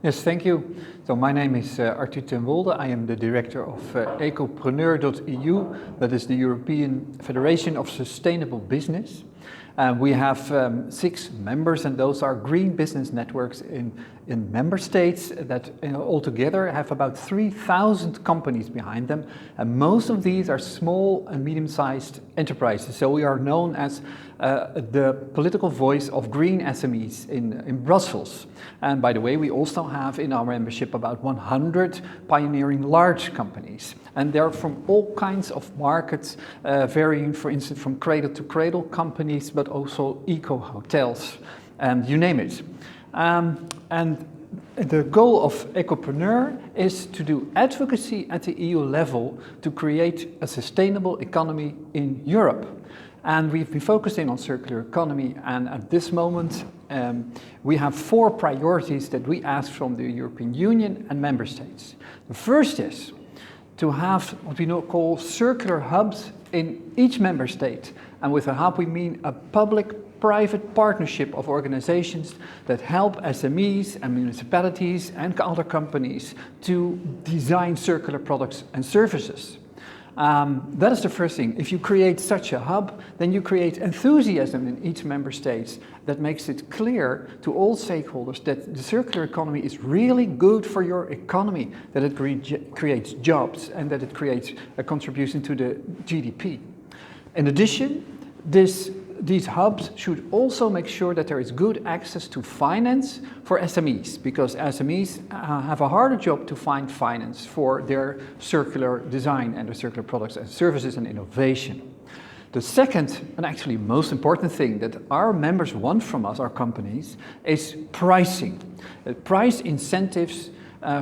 Yes, thank you. So my name is R2Pi Wolde. I am the director of Ecopreneur.eu, that is the European Federation of Sustainable Business. We have 6 members, and those are green business networks in member states that altogether have about 3,000 companies behind them. And most of these are small and medium-sized enterprises. So we are known as the political voice of green SMEs in Brussels. And by the way, we also have in our membership about 100 pioneering large companies. And they're from all kinds of markets, varying, for instance, from cradle-to-cradle companies, but also eco-hotels, and you name it. And the goal of Ecopreneur is to do advocacy at the EU level to create a sustainable economy in Europe. And we've been focusing on circular economy, and at this moment we have 4 priorities that we ask from the European Union and member states. The first is to have what we call circular hubs in each member state. And with a hub we mean a public-private partnership of organizations that help SMEs and municipalities and other companies to design circular products and services. That is the first thing. If you create such a hub, then you create enthusiasm in each member state that makes it clear to all stakeholders that the circular economy is really good for your economy, that it creates jobs and that it creates a contribution to the GDP. In addition, these hubs should also make sure that there is good access to finance for SMEs, because SMEs have a harder job to find finance for their circular design and their circular products and services and innovation. The second, and actually most important thing that our members want from us, our companies, is pricing. Price incentives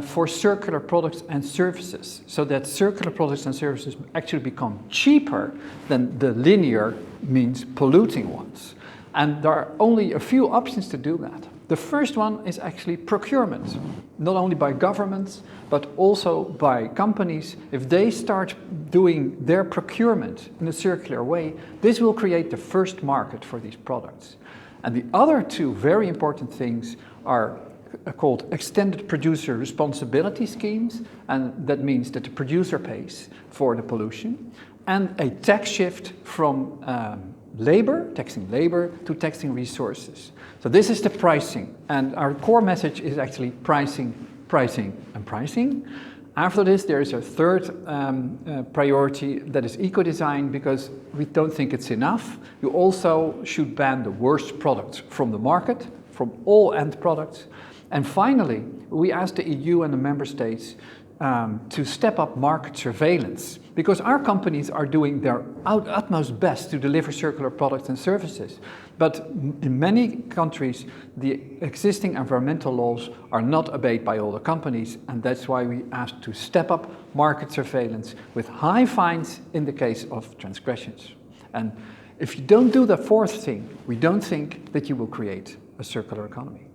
for circular products and services, so that circular products and services actually become cheaper than the linear means polluting ones. And there are only a few options to do that. The first one is actually procurement, not only by governments, but also by companies. If they start doing their procurement in a circular way, this will create the first market for these products. And the other 2 very important things are called extended producer responsibility schemes, and that means that the producer pays for the pollution, and a tax shift from taxing labor to taxing resources. So this is the pricing, and our core message is actually pricing, pricing, and pricing. After this, there is a third priority, that is eco-design, because we don't think it's enough. You also should ban the worst products from the market, from all end products. And finally, we ask the EU and the member states to step up market surveillance, because our companies are doing their utmost best to deliver circular products and services. But in many countries, the existing environmental laws are not obeyed by all the companies, and that's why we ask to step up market surveillance with high fines in the case of transgressions. And if you don't do the fourth thing, we don't think that you will create a circular economy.